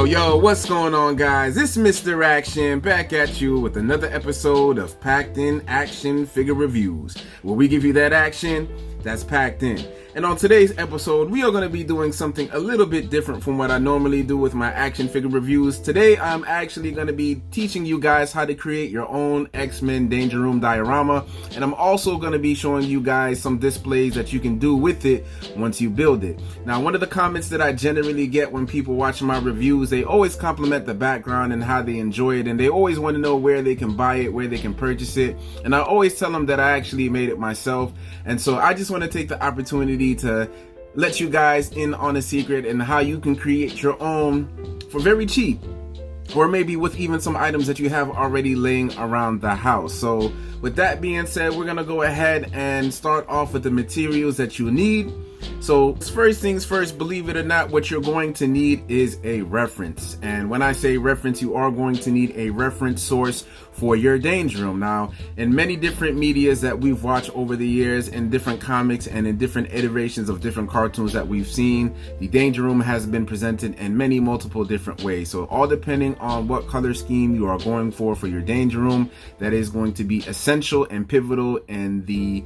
Yo, what's going on, guys? It's Mr. Action back at you with another episode of Packed In Action Figure Reviews, where we give you that action that's packed in. And on today's episode, we are going to be doing something a little bit different from what I normally do with my action figure reviews. Today, I'm actually going to be teaching you guys how to create your own X-Men Danger Room Diorama. And I'm also going to be showing you guys some displays that you can do with it once you build it. Now, one of the comments that I generally get when people watch my reviews, they always compliment the background and how they enjoy it. And they always want to know where they can buy it, where they can purchase it. And I always tell them that I actually made it myself. And so I just want to take the opportunity to let you guys in on a secret and how you can create your own for very cheap, or maybe with even some items that you have already laying around the house. So with that being said, we're gonna go ahead and start off with the materials that you need. So first things first, believe it or not, what you're going to need is a reference. And when I say reference, you are going to need a reference source for your Danger Room. Now, in many different medias that we've watched over the years, in different comics and in different iterations of different cartoons that we've seen, the Danger Room has been presented in many multiple different ways. So all depending on what color scheme you are going for your Danger Room, that is going to be essential and pivotal in the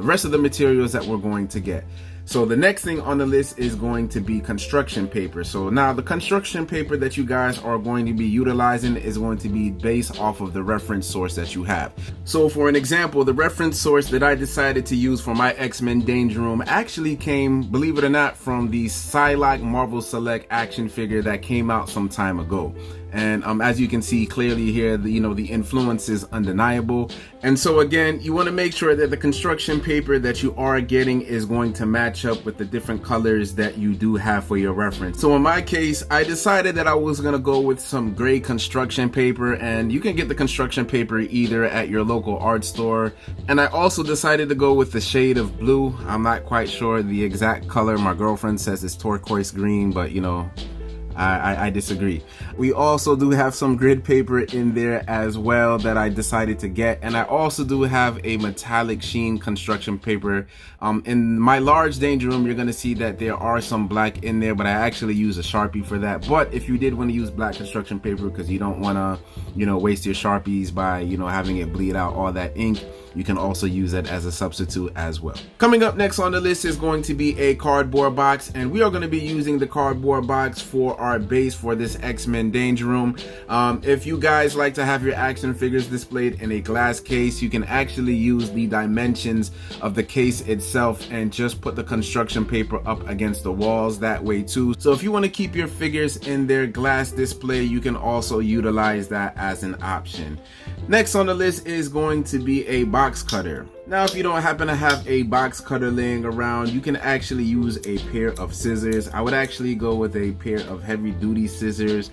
rest of the materials that we're going to get. So the next thing on the list is going to be construction paper. So now the construction paper that you guys are going to be utilizing is going to be based off of the reference source that you have. So for an example, the reference source that I decided to use for my X-Men Danger Room actually came, believe it or not, from the Psylocke Marvel Select action figure that came out some time ago. And as you can see clearly here, the influence is undeniable. And so again, you want to make sure that the construction paper that you are getting is going to match up with the different colors that you do have for your reference. So in my case, I decided that I was going to go with some gray construction paper, and you can get the construction paper either at your local art store. And I also decided to go with the shade of blue. I'm not quite sure the exact color. My girlfriend says it's turquoise green, but I disagree. We also do have some grid paper in there as well that I decided to get, and I also do have a metallic sheen construction paper. In my large Danger Room, you're going to see that there are some black in there, but I actually use a Sharpie for that. But if you did want to use black construction paper because you don't want to waste your Sharpies by having it bleed out all that ink, you can also use it as a substitute as well. Coming up next on the list is going to be a cardboard box, and we are going to be using the cardboard box for our base for this X-Men Danger Room. If you guys like to have your action figures displayed in a glass case, you can actually use the dimensions of the case itself and just put the construction paper up against the walls that way too. So if you want to keep your figures in their glass display, you can also utilize that as an option. Next on the list is going to be a box cutter. Now, if you don't happen to have a box cutter laying around, you can actually use a pair of scissors. I would actually go with a pair of heavy duty scissors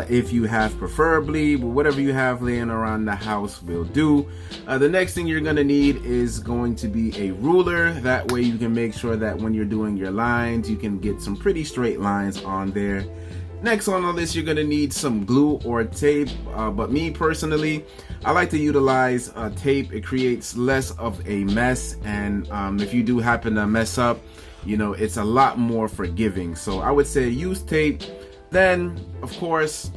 if you have, preferably, but whatever you have laying around the house will do. The next thing you're going to need is going to be a ruler. That way you can make sure that when you're doing your lines, you can get some pretty straight lines on there. Next on the list, you're going to need some glue or tape, but me personally, I like to utilize tape. It creates less of a mess, and if you do happen to mess up, it's a lot more forgiving. So I would say use tape. Then, of course,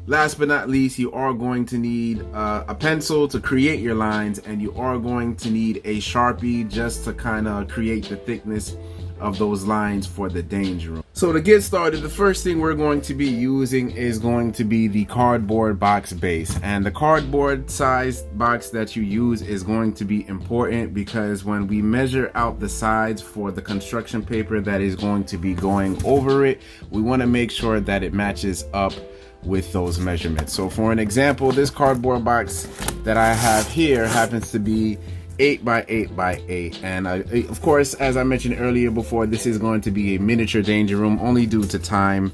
last but not least, you are going to need a pencil to create your lines, and you are going to need a Sharpie just to kind of create the thickness of those lines for the Danger Room. So to get started, the first thing we're going to be using is going to be the cardboard box base. And the cardboard sized box that you use is going to be important because when we measure out the sides for the construction paper that is going to be going over it, we want to make sure that it matches up with those measurements. So for an example, this cardboard box that I have here happens to be 8 by 8 by 8, and of course, as I mentioned earlier before, this is going to be a miniature Danger Room only due to time,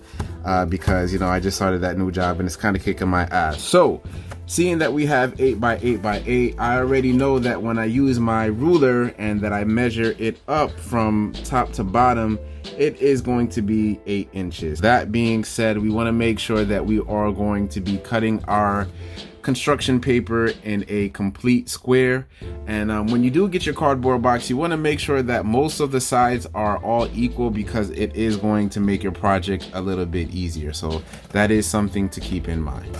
because I just started that new job and it's kind of kicking my ass. So seeing that we have 8 by 8 by 8, I already know that when I use my ruler and that I measure it up from top to bottom, it is going to be 8 inches. That being said, we want to make sure that we are going to be cutting our construction paper in a complete square. And when you do get your cardboard box, you want to make sure that most of the sides are all equal, because it is going to make your project a little bit easier. So that is something to keep in mind.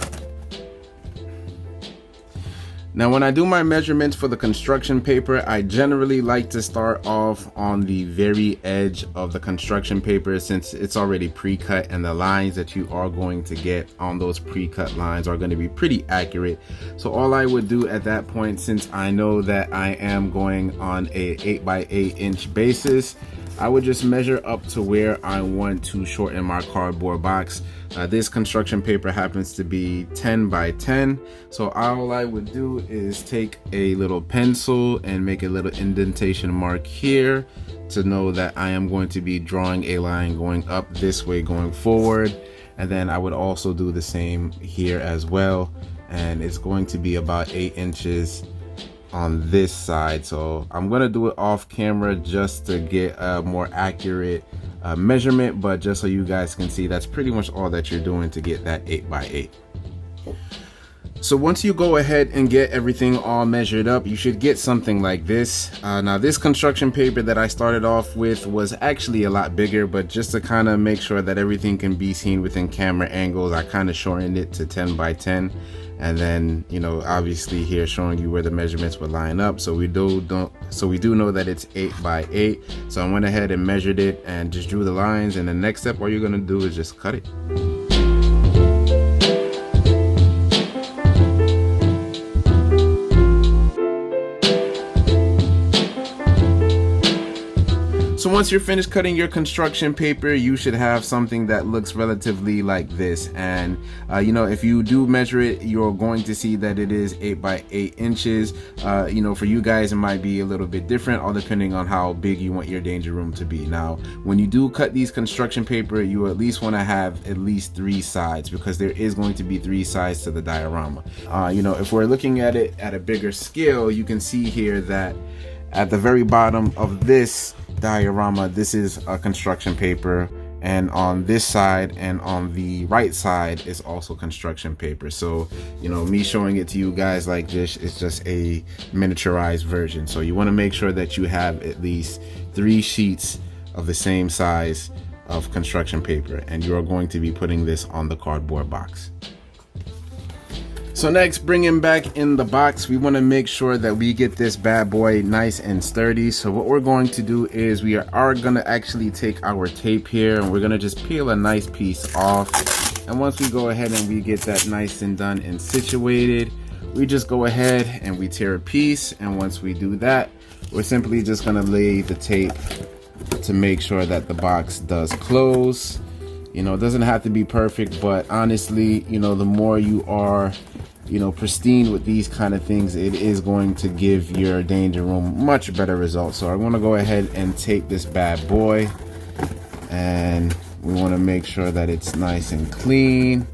Now, when I do my measurements for the construction paper, I generally like to start off on the very edge of the construction paper, since it's already pre-cut, and the lines that you are going to get on those pre-cut lines are going to be pretty accurate. So all I would do at that point, since I know that I am going on a 8x8 inch basis, I would just measure up to where I want to shorten my cardboard box. This construction paper happens to be 10 by 10. So all I would do is take a little pencil and make a little indentation mark here to know that I am going to be drawing a line going up this way going forward. And then I would also do the same here as well. And it's going to be about 8 inches on this side. So I'm going to do it off camera just to get a more accurate measurement, but just so you guys can see, that's pretty much all that you're doing to get that 8x8. So once you go ahead and get everything all measured up, you should get something like this. Now this construction paper that I started off with was actually a lot bigger, but just to kind of make sure that everything can be seen within camera angles, I kind of shortened it to 10 by 10. And then, you know, obviously here showing you where the measurements would line up. So we do know that it's 8 by 8. So I went ahead and measured it and just drew the lines. And the next step, all you're going to do is just cut it. So once you're finished cutting your construction paper, you should have something that looks relatively like this. And you know, if you do measure it, you're going to see that it is 8 by 8 inches. You know, for you guys, it might be a little bit different, all depending on how big you want your danger room to be. Now, when you do cut these construction paper, you at least want to have at least 3 sides, because there is going to be 3 sides to the diorama. You know, if we're looking at it at a bigger scale, you can see here that at the very bottom of this diorama, this is a construction paper, and on this side and on the right side is also construction paper. So, you know, me showing it to you guys like this is just a miniaturized version. So you want to make sure that you have at least 3 sheets of the same size of construction paper, and you are going to be putting this on the cardboard box. So next, bringing back in the box, we want to make sure that we get this bad boy nice and sturdy. So what we're going to do is we are going to actually take our tape here, and we're going to just peel a nice piece off. And once we go ahead and we get that nice and done and situated, we just go ahead and we tear a piece. And once we do that, we're simply just going to lay the tape to make sure that the box does close. You know, it doesn't have to be perfect, but honestly, you know, the more you are, you know, pristine with these kind of things, it is going to give your danger room much better results. So I want to go ahead and take this bad boy, and we want to make sure that it's nice and clean.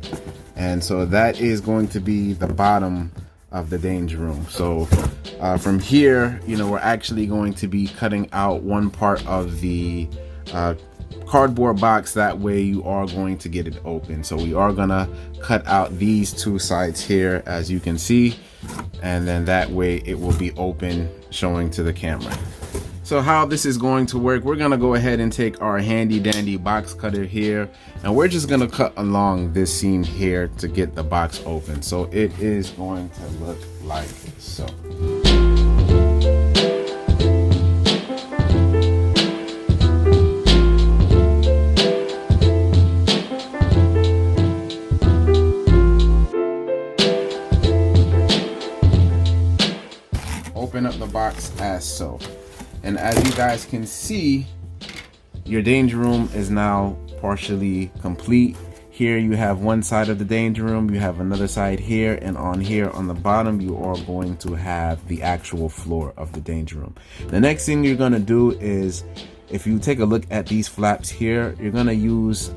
And so that is going to be the bottom of the danger room. So from here, you know, we're actually going to be cutting out one part of the cardboard box. That way you are going to get it open. So we are gonna cut out these 2 sides here, as you can see, and then that way it will be open, showing to the camera. So how this is going to work, we're gonna go ahead and take our handy dandy box cutter here, and we're just gonna cut along this seam here to get the box open. So it is going to look like so. Open up the box as so, and as you guys can see, your danger room is now partially complete. Here you have one side of the danger room, you have another side here, and on here on the bottom you are going to have the actual floor of the danger room. The next thing you're going to do is, if you take a look at these flaps here, you're going to use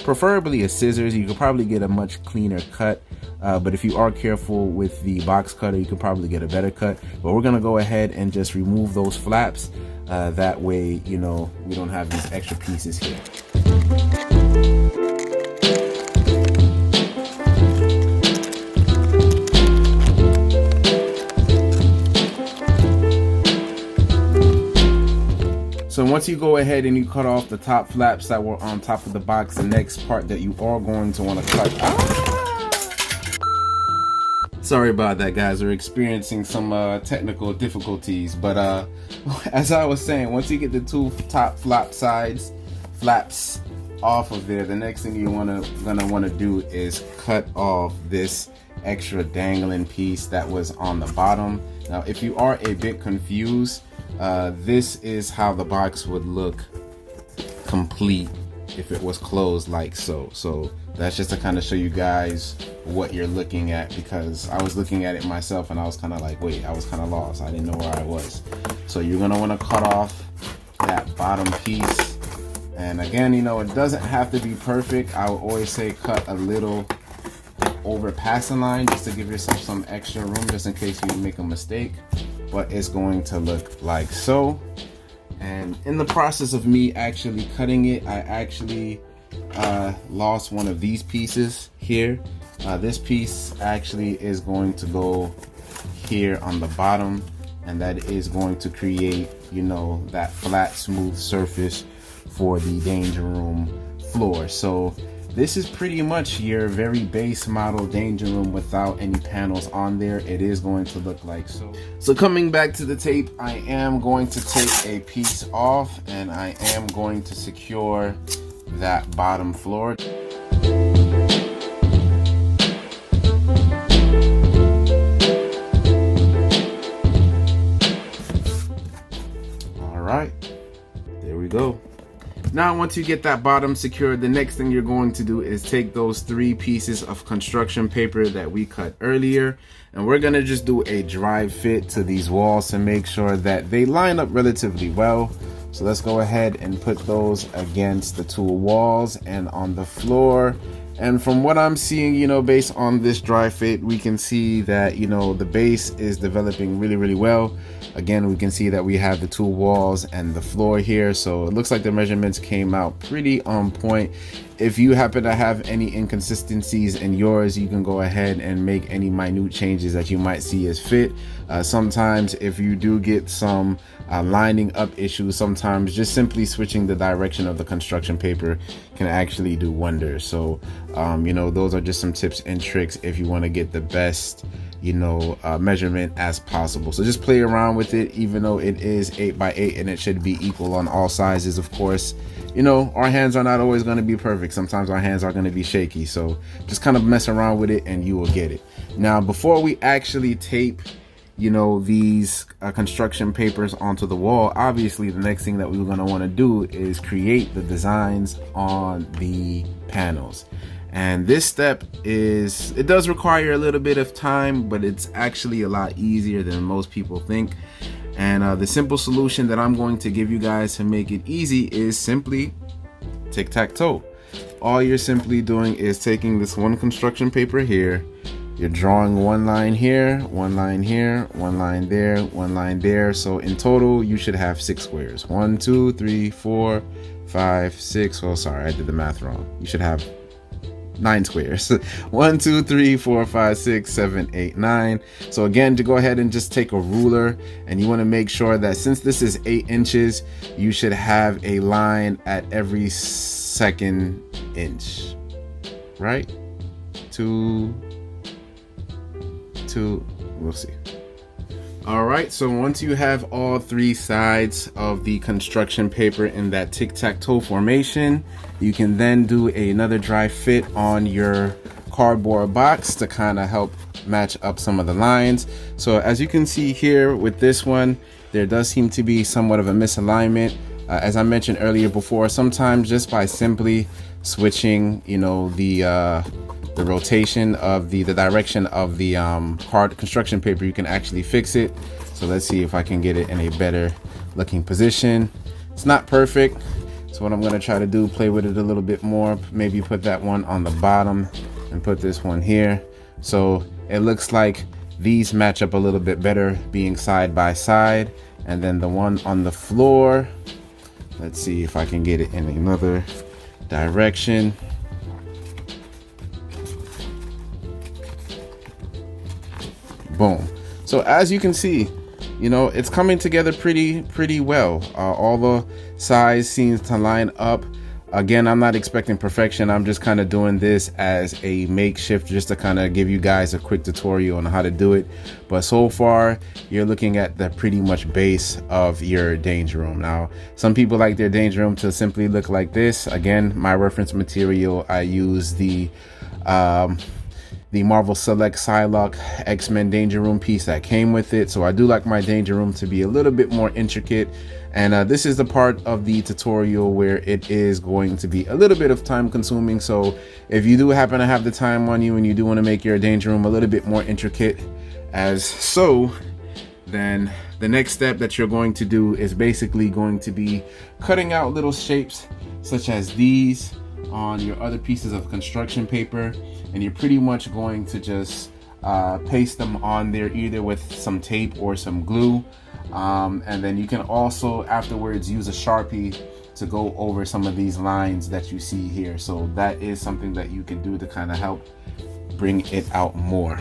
preferably a scissors. You could probably get a much cleaner cut, but if you are careful with the box cutter, you could probably get a better cut. But we're going to go ahead and just remove those flaps. That way, you know, we don't have these extra pieces here. So once you go ahead and you cut off the top flaps that were on top of the box, the next part that you are going to want to cut. Sorry about that, guys. We're experiencing some technical difficulties, but as I was saying, once you get the two top flaps off of there, the next thing you're gonna want to do is cut off this extra dangling piece that was on the bottom. Now, if you are a bit confused, this is how the box would look complete if it was closed like so. So that's just to kind of show you guys what you're looking at, because I was looking at it myself and I was kind of like, wait, I was kind of lost. I didn't know where I was. So you're gonna want to cut off that bottom piece. And again, you know, it doesn't have to be perfect. I would always say cut a little over passing line just to give yourself some extra room, just in case you make a mistake. But it's going to look like so. And in the process of me actually cutting it, I actually lost one of these pieces here. This piece actually is going to go here on the bottom, and that is going to create, you know, that flat smooth surface for the Danger Room floor. So this is pretty much your very base model Danger Room without any panels on there. It is going to look like so. So coming back to the tape, I am going to take a piece off and I am going to secure that bottom floor. All right, there we go. Now, once you get that bottom secured, the next thing you're going to do is take those 3 pieces of construction paper that we cut earlier, and we're gonna just do a dry fit to these walls to make sure that they line up relatively well. So let's go ahead and put those against the 2 walls and on the floor. And from what I'm seeing, you know, based on this dry fit, we can see that, you know, the base is developing really well. Again, we can see that we have the 2 walls and the floor here, so it looks like the measurements came out pretty on point. If you happen to have any inconsistencies in yours, you can go ahead and make any minute changes that you might see as fit. Sometimes if you do get some lining up issues, sometimes just simply switching the direction of the construction paper can actually do wonders. So you know, those are just some tips and tricks if you want to get the best, you know, measurement as possible. So just play around with it, even though it is 8x8 and it should be equal on all sizes. Of course, you know, our hands are not always going to be perfect. Sometimes our hands are going to be shaky, so just kind of mess around with it and you will get it. Now, before we actually tape, you know, these construction papers onto the wall, obviously the next thing that we're going to want to do is create the designs on the panels. And this step it does require a little bit of time, but it's actually a lot easier than most people think. And the simple solution that I'm going to give you guys to make it easy is simply tic-tac-toe. All you're simply doing is taking this one construction paper here, you're drawing one line here, one line here, one line there, one line there. So in total, you should have 6 squares. 1, 2, 3, 4, 5, 6. Oh, sorry, I did the math wrong. You should have 9 squares. 1, 2, 3, 4, 5, 6, 7, 8, 9. So again, to go ahead and just take a ruler, and you want to make sure that since this is 8 inches, you should have a line at every second inch, right? 2, we'll see. All right, so once you have all 3 sides of the construction paper in that tic-tac-toe formation, you can then do another dry fit on your cardboard box to kind of help match up some of the lines. So as you can see here with this one, there does seem to be somewhat of a misalignment. As I mentioned earlier before, sometimes just by simply switching, you know, the rotation of the direction of the construction paper, you can actually fix it. So let's see if I can get it in a better looking position. It's not perfect, so what I'm going to try to do, play with it a little bit more, maybe put that one on the bottom and put this one here, so it looks like these match up a little bit better being side by side. And then the one on the floor, let's see if I can get it in another direction. Boom. So as you can see, you know, it's coming together pretty well. All the size seems to line up. Again, I'm not expecting perfection. I'm just kind of doing this as a makeshift, just to kind of give you guys a quick tutorial on how to do it. But so far, you're looking at the pretty much base of your danger room. Now, some people like their danger room to simply look like this. Again, my reference material, I use the Marvel Select Psylocke X-Men Danger Room piece that came with it. So I do like my danger room to be a little bit more intricate. And this is the part of the tutorial where it is going to be a little bit of time consuming. So if you do happen to have the time on you and you do want to make your danger room a little bit more intricate as so, then the next step that you're going to do is basically going to be cutting out little shapes such as these on your other pieces of construction paper, and you're pretty much going to just paste them on there either with some tape or some glue, and then you can also afterwards use a Sharpie to go over some of these lines that you see here. So that is something that you can do to kind of help bring it out more.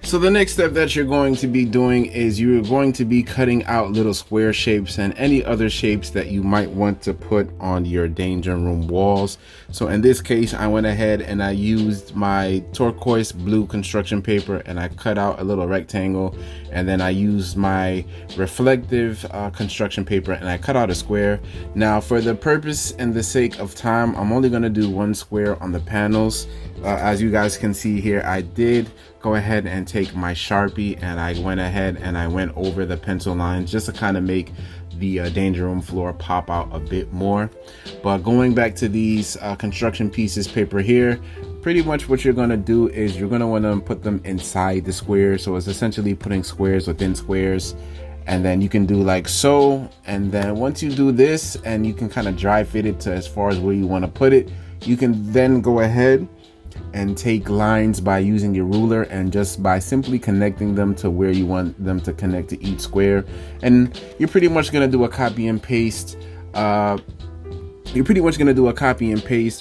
So the next step that you're going to be doing is you're going to be cutting out little square shapes and any other shapes that you might want to put on your danger room walls. So in this case, I went ahead and I used my turquoise blue construction paper and I cut out a little rectangle, and then I used my reflective construction paper and I cut out a square. Now, for the purpose and the sake of time, I'm only going to do one square on the panels. As you guys can see here, I did go ahead and take my Sharpie and I went ahead and I went over the pencil lines just to kind of make the danger room floor pop out a bit more. But going back to these construction pieces paper here, pretty much what you're going to do is you're going to want to put them inside the squares. So it's essentially putting squares within squares, and then you can do like so. And then once you do this and you can kind of dry fit it to as far as where you want to put it, you can then go ahead and take lines by using your ruler and just by simply connecting them to where you want them to connect to each square. And you're pretty much going to do a copy and paste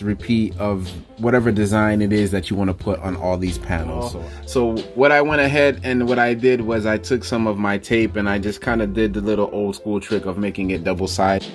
repeat of whatever design it is that you want to put on all these panels. So what I went ahead and what I did was I took some of my tape and I just kind of did the little old school trick of making it double sided.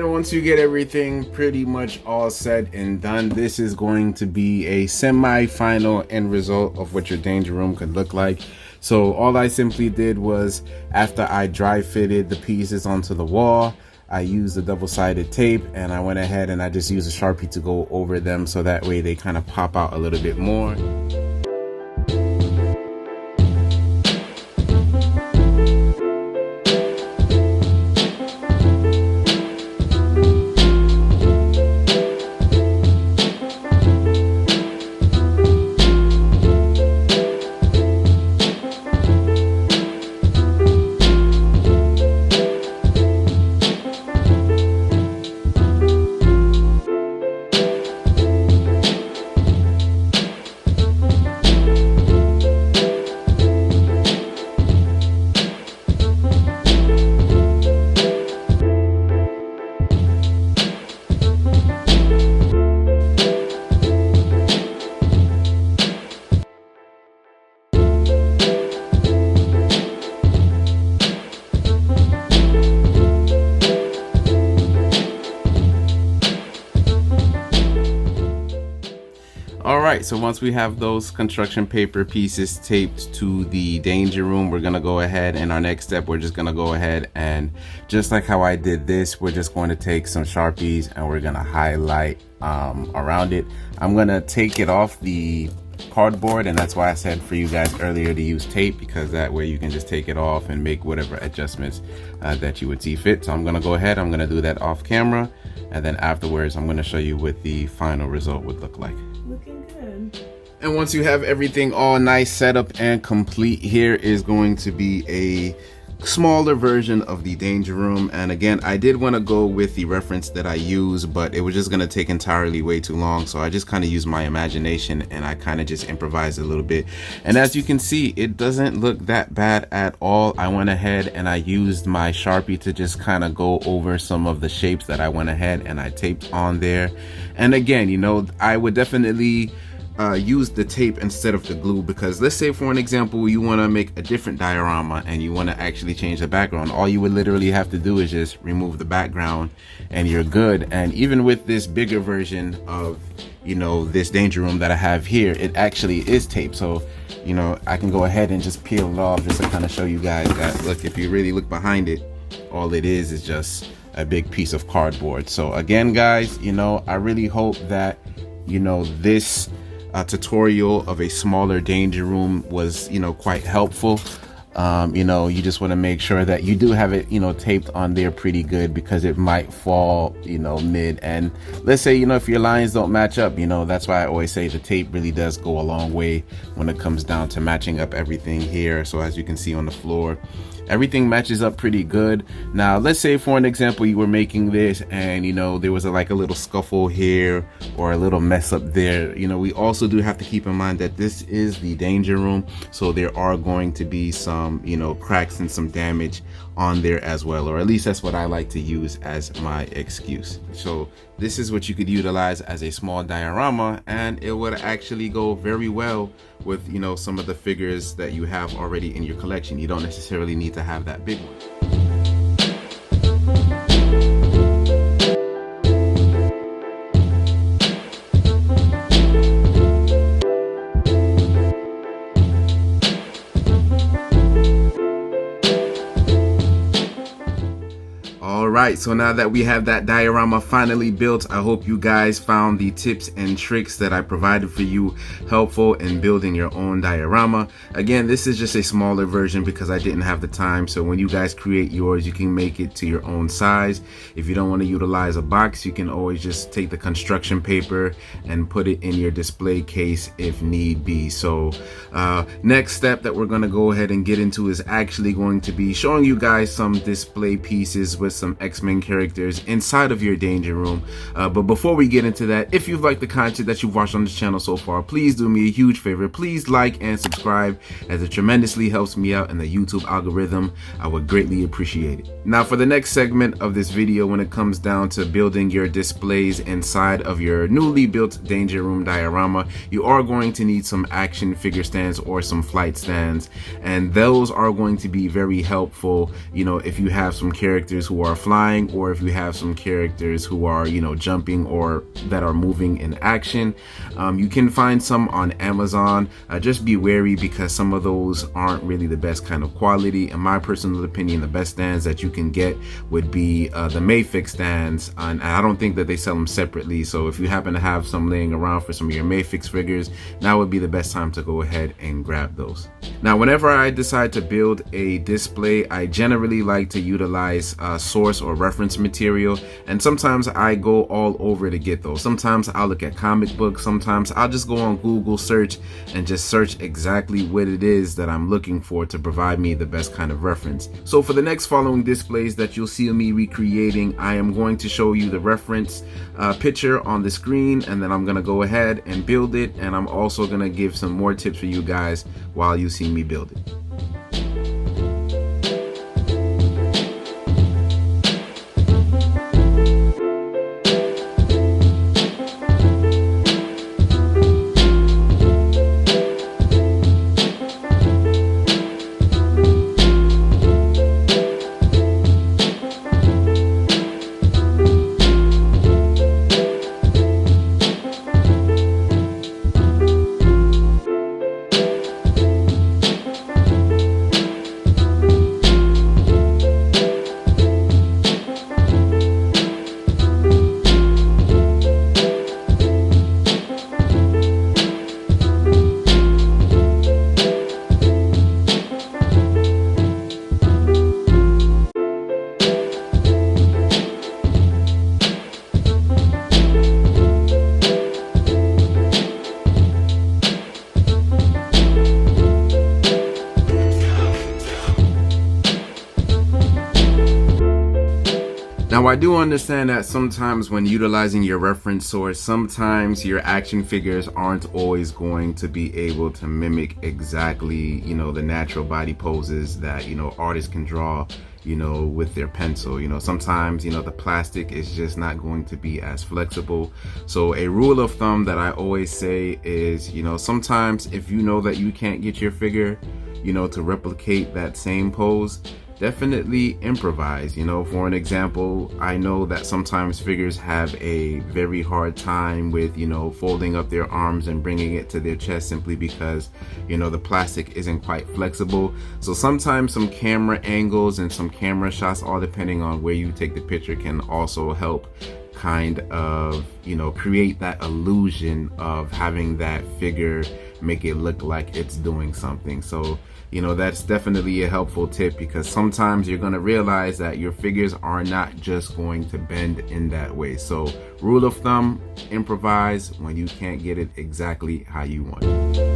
Once you get everything pretty much all set and done, this is going to be a semi-final end result of what your danger room could look like. So all I simply did was, after I dry fitted the pieces onto the wall, I used the double-sided tape and I went ahead and I just used a Sharpie to go over them so that way they kind of pop out a little bit more. Alright, so once we have those construction paper pieces taped to the danger room, we're going to go ahead, and our next step, we're just going to go ahead and just like how I did this, we're just going to take some Sharpies and we're going to highlight around it. I'm going to take it off the cardboard, and that's why I said for you guys earlier to use tape, because that way you can just take it off and make whatever adjustments that you would see fit. So I'm going to go ahead, I'm going to do that off camera, and then afterwards I'm going to show you what the final result would look like. Looking good. And once you have everything all nice set up and complete, here is going to be a smaller version of the Danger Room. And again, I did want to go with the reference that I use, but it was just going to take entirely way too long, so I just kind of used my imagination and I kind of just improvised a little bit. And as you can see, it doesn't look that bad at all. I went ahead and I used my Sharpie to just kind of go over some of the shapes that I went ahead and I taped on there. And again, you know, I would definitely use the tape instead of the glue, because let's say for an example you want to make a different diorama and you want to actually change the background. All you would literally have to do is just remove the background and you're good. And even with this bigger version of, you know, this Danger Room that I have here, it actually is tape. So, you know, I can go ahead and just peel it off just to kind of show you guys that, look, if you really look behind it, all it is just a big piece of cardboard. So again, guys, you know, I really hope that, you know, this tutorial of a smaller Danger Room was, you know, quite helpful. You know, you just want to make sure that you do have it, you know, taped on there pretty good, because it might fall, you know, mid. And let's say, you know, if your lines don't match up, you know, that's why I always say the tape really does go a long way when it comes down to matching up everything here. So as you can see on the floor, everything matches up pretty good. Now let's say for an example you were making this and, you know, there was like a little scuffle here or a little mess up there. You know, we also do have to keep in mind that this is the Danger Room, so there are going to be some, you know, cracks and some damage on there as well, or at least that's what I like to use as my excuse. So this is what you could utilize as a small diorama, and it would actually go very well with, you know, some of the figures that you have already in your collection. You don't necessarily need to have that big one. Alright, so now that we have that diorama finally built, I hope you guys found the tips and tricks that I provided for you helpful in building your own diorama. Again, this is just a smaller version because I didn't have the time, so when you guys create yours, you can make it to your own size. If you don't want to utilize a box, you can always just take the construction paper and put it in your display case if need be. So next step that we're going to go ahead and get into is actually going to be showing you guys some display pieces with some X-Men characters inside of your Danger Room. But before we get into that, if you've liked the content that you've watched on this channel so far, please do me a huge favor. Please like and subscribe, as it tremendously helps me out in the YouTube algorithm. I would greatly appreciate it. Now for the next segment of this video, when it comes down to building your displays inside of your newly built Danger Room diorama, you are going to need some action figure stands or some flight stands, and those are going to be very helpful, you know, if you have some characters who are flying, or if you have some characters who are, you know, jumping or that are moving in action. You can find some on Amazon. Just be wary, because some of those aren't really the best kind of quality. In my personal opinion, the best stands that you can get would be the Mayfix stands, and I don't think that they sell them separately. So if you happen to have some laying around for some of your Mayfix figures, now would be the best time to go ahead and grab those. Now whenever I decide to build a display, I generally like to utilize source or reference material, and sometimes I go all over to get those. Sometimes I'll look at comic books, sometimes I'll just go on Google search and just search exactly what it is that I'm looking for to provide me the best kind of reference. So for the next following displays that you'll see me recreating, I am going to show you the reference picture on the screen, and then I'm gonna go ahead and build it, and I'm also gonna give some more tips for you guys while you see me build it. Now, I do understand that sometimes when utilizing your reference source, sometimes your action figures aren't always going to be able to mimic exactly, the natural body poses that, artists can draw, with their pencil. Sometimes, the plastic is just not going to be as flexible. So a rule of thumb that I always say is, sometimes if you know that you can't get your figure, to replicate that same pose, definitely improvise. For an example, I know that sometimes figures have a very hard time with, folding up their arms and bringing it to their chest simply because, the plastic isn't quite flexible. So sometimes some camera angles and some camera shots, all depending on where you take the picture, can also help kind of, create that illusion of having that figure make it look like it's doing something. So that's definitely a helpful tip, because sometimes you're going to realize that your figures are not just going to bend in that way. So rule of thumb, improvise when you can't get it exactly how you want it.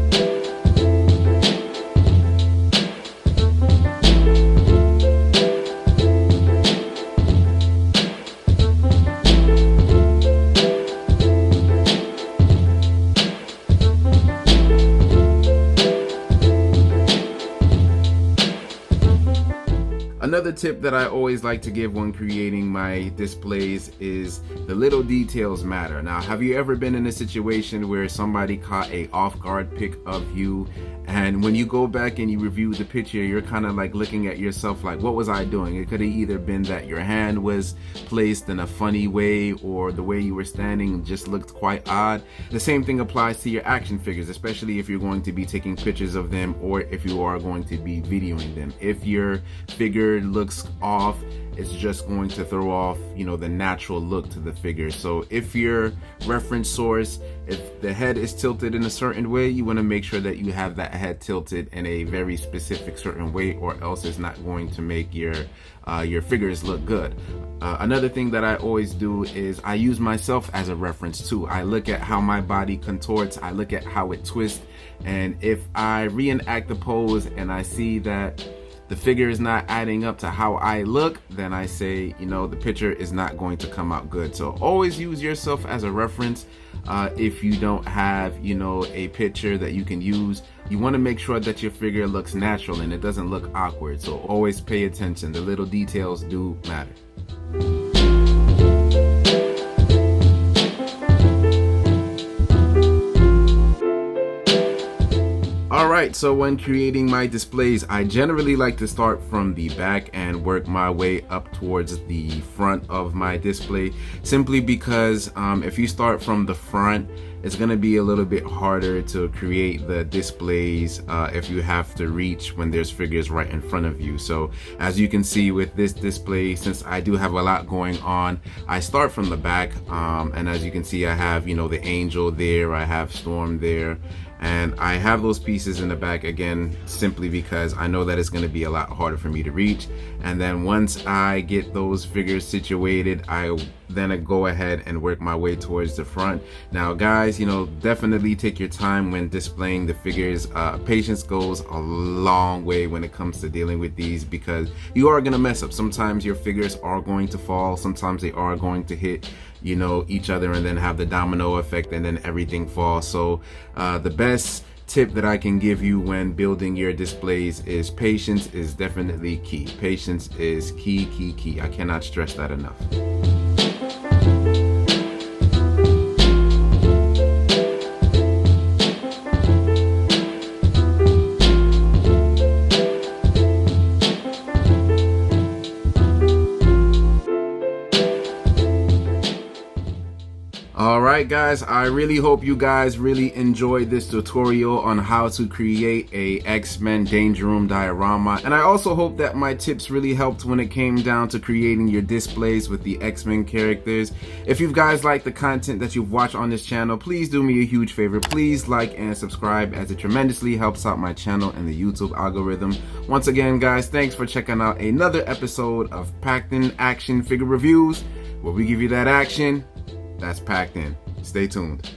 Another tip that I always like to give when creating my displays is the little details matter. Now, have you ever been in a situation where somebody caught a off-guard pic of you, and when you go back and you review the picture, you're kind of like looking at yourself like, what was I doing? It could have either been that your hand was placed in a funny way, or the way you were standing just looked quite odd. The same thing applies to your action figures, especially if you're going to be taking pictures of them, or if you are going to be videoing them. If your figure looks off, it's just going to throw off, the natural look to the figure. So if your reference source, if the head is tilted in a certain way, you want to make sure that you have that head tilted in a very specific certain way, or else it's not going to make your figures look good. Another thing that I always do is I use myself as a reference too. I look at how my body contorts, I look at how it twists, and if I reenact the pose and I see that the figure is not adding up to how I look, then I say, the picture is not going to come out good. So always use yourself as a reference. If you don't have, a picture that you can use, you want to make sure that your figure looks natural and it doesn't look awkward. So always pay attention. The little details do matter. Alright, so when creating my displays, I generally like to start from the back and work my way up towards the front of my display, simply because if you start from the front, it's going to be a little bit harder to create the displays if you have to reach when there's figures right in front of you. So as you can see with this display, since I do have a lot going on, I start from the back, and as you can see, I have, the angel there, I have Storm there, and I have those pieces in the back again simply because I know that it's going to be a lot harder for me to reach. And then once I get those figures situated, I then go ahead and work my way towards the front. Now guys, definitely take your time when displaying the figures. Patience goes a long way when it comes to dealing with these, because you are going to mess up. Sometimes your figures are going to fall, sometimes they are going to hit each other and then have the domino effect and then everything falls. So the best tip that I can give you when building your displays is patience is definitely key. Patience is key. I cannot stress that enough. Alright guys, I really hope you guys really enjoyed this tutorial on how to create a X-Men Danger Room Diorama, and I also hope that my tips really helped when it came down to creating your displays with the X-Men characters. If you guys like the content that you've watched on this channel, please do me a huge favor. Please like and subscribe, as it tremendously helps out my channel and the YouTube algorithm. Once again guys, thanks for checking out another episode of Packed In Action Figure Reviews, where we give you that action that's packed in. Stay tuned.